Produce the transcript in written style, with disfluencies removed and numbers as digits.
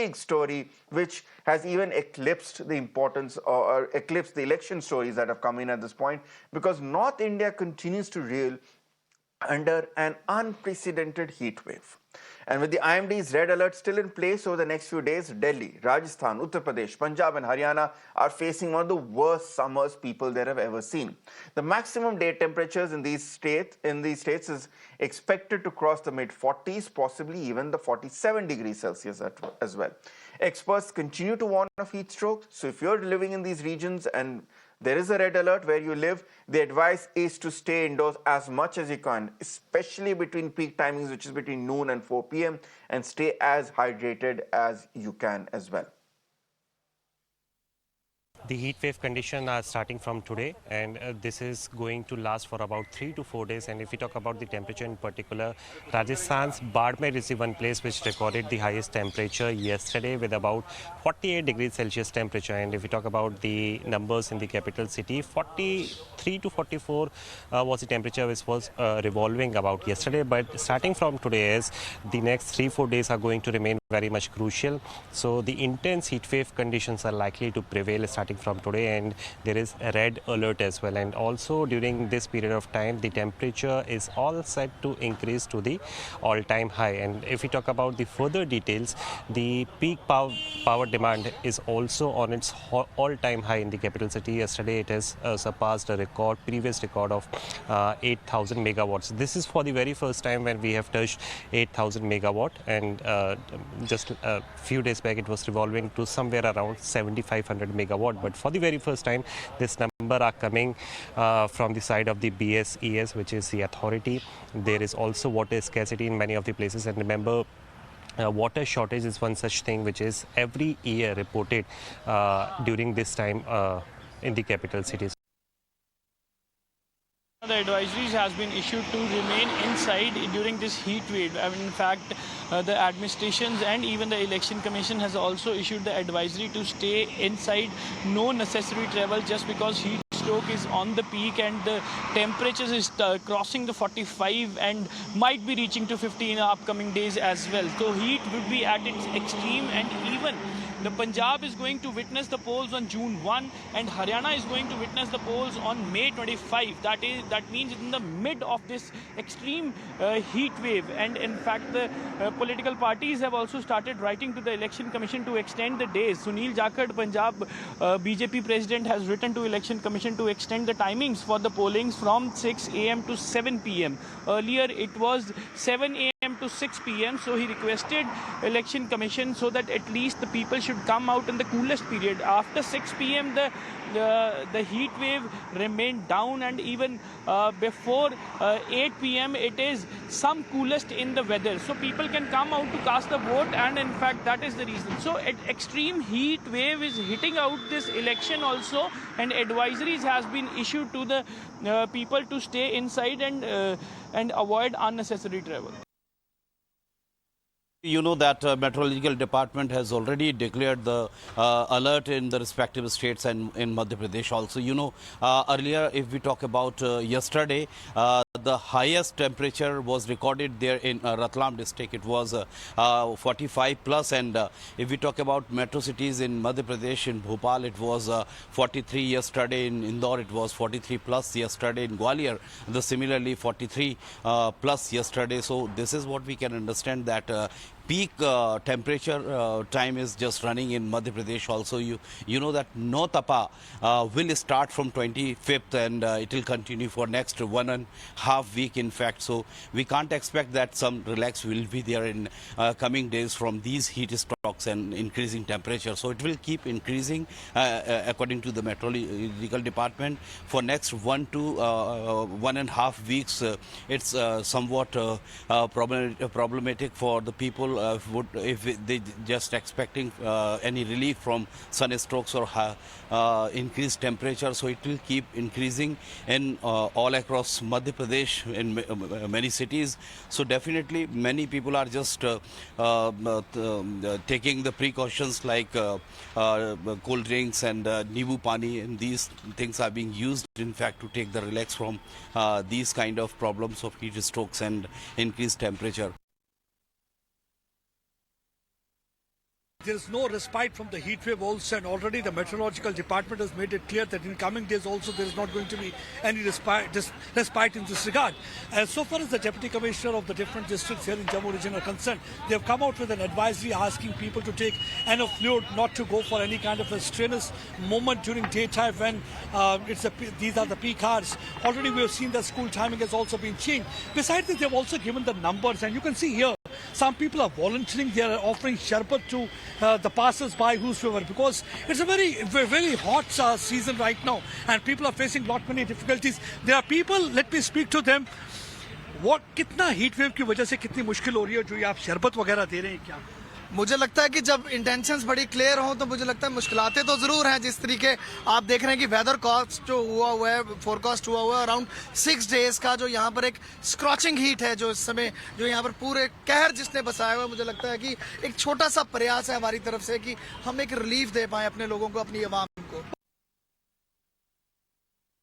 big story which has even eclipsed the importance or eclipsed the election stories that have come in at this point, because North India continues to reel under an unprecedented heat wave. And with the IMD's red alert still in place over the next few days, Delhi, Rajasthan, Uttar Pradesh, Punjab and Haryana are facing one of the worst summers people there have ever seen. The maximum day temperatures in these states is expected to cross the mid-40s, possibly even the 47 degrees Celsius as well. Experts continue to warn of heat stroke, so if you're living in these regions and there is a red alert where you live, the advice is to stay indoors as much as you can, especially between peak timings, which is between noon and 4 p.m., and stay as hydrated as you can as well. The heat wave conditions are starting from today, and this is going to last for about 3 to 4 days. And if we talk about the temperature in particular, Rajasthan's Bardmer is the one place which recorded the highest temperature yesterday with about 48 degrees Celsius temperature. And if we talk about the numbers in the capital city, 43 to 44 was the temperature which was revolving about yesterday. But starting from today, as the next 3-4 days are going to remain very much crucial. So the intense heat wave conditions are likely to prevail starting from today, and there is a red alert as well. And also during this period of time, the temperature is all set to increase to the all-time high. And if we talk about the further details, the peak power demand is also on its all-time high in the capital city. Yesterday it has surpassed a previous record of 8,000 megawatts. This is for the very first time when we have touched 8,000 megawatt, and just a few days back it was revolving to somewhere around 7,500 megawatt. But for the very first time, this number are coming from the side of the BSES, which is the authority. There is also water scarcity in many of the places, and remember, water shortage is one such thing which is every year reported during this time in the capital cities. The advisories has been issued to remain inside during this heat wave. In fact, the administrations and even the election commission has also issued the advisory to stay inside, no necessary travel, just because heat stroke is on the peak and the temperatures is crossing the 45 and might be reaching to 50 in the upcoming days as well. So heat would be at its extreme, and even the Punjab is going to witness the polls on June 1 and Haryana is going to witness the polls on May 25. That means in the mid of this extreme heat wave. And in fact, the political parties have also started writing to the election commission to extend the days. Sunil Jakhar, Punjab BJP president, has written to election commission to extend the timings for the pollings from 6 a.m. to 7 p.m. Earlier it was 7 a.m. to 6 p.m. So he requested election commission so that at least the people should come out in the coolest period. After 6 p.m. the heat wave remained down, and even before 8 p.m. it is some coolest in the weather. So people can come out to cast the vote, and in fact that is the reason. So extreme heat wave is hitting out this election also, and advisories has been issued to the people to stay inside and avoid unnecessary travel. You know that Meteorological Department has already declared the alert in the respective states and in Madhya Pradesh also. You know, earlier if we talk about yesterday, the highest temperature was recorded there in Ratlam district. It was 45 plus, and if we talk about metro cities in Madhya Pradesh, in Bhopal it was 43 yesterday, in Indore it was 43 plus yesterday, in Gwalior similarly 43 plus yesterday. So this is what we can understand, that peak temperature time is just running in Madhya Pradesh also. You know that No Tapa will start from 25th, and it will continue for next 1.5 week in fact. So we can't expect that some relax will be there in coming days from these heat strokes and increasing temperature. So it will keep increasing according to the Meteorological Department for next 1 to 1.5 weeks. It's somewhat problematic for the people if they just expecting any relief from sunstrokes or increased temperature. So it will keep increasing in all across Madhya Pradesh in many cities. So definitely many people are just taking the precautions like cold drinks and Nibu Pani, and these things are being used in fact to take the relax from these kind of problems of heat strokes and increased temperature. There is no respite from the heat wave also, and already the meteorological department has made it clear that in coming days also there is not going to be any respite in this regard. As so far as the deputy commissioner of the different districts here in Jammu region are concerned, they have come out with an advisory asking people to take enough fluid, not to go for any kind of a strenuous moment during daytime when these are the peak hours. Already we have seen that school timing has also been changed. Besides this, they have also given the numbers, and you can see here some people are volunteering. They are offering sharbat to the passers-by whosoever, because it's a very hot season right now, and people are facing lot many difficulties. There are people, let me speak to them. What कितना heat wave की वजह से कितनी मुश्किल हो रही है, जो ये आप शरबत वगैरह दे रहे हैं क्या? मुझे लगता है कि जब इंटेंशंस बड़ी क्लियर हों तो मुझे लगता है मुश्किलातें तो ज़रूर हैं। जिस तरीके आप देख रहे हैं कि वेदर कॉस्ट जो हुआ है, फोरकास्ट हुआ है अराउंड 6 डेज़ का, जो यहाँ पर एक स्क्रॉचिंग हीट है जो इस समय जो यहाँ पर पूरे कहर जिसने बसाया हुआ है, मुझे लगता है कि एक छोटा सा प्रयास है हमारी तरफ से कि हम एक रिलीफ दे पाएँ अपने लोगों को, अपनी आवाम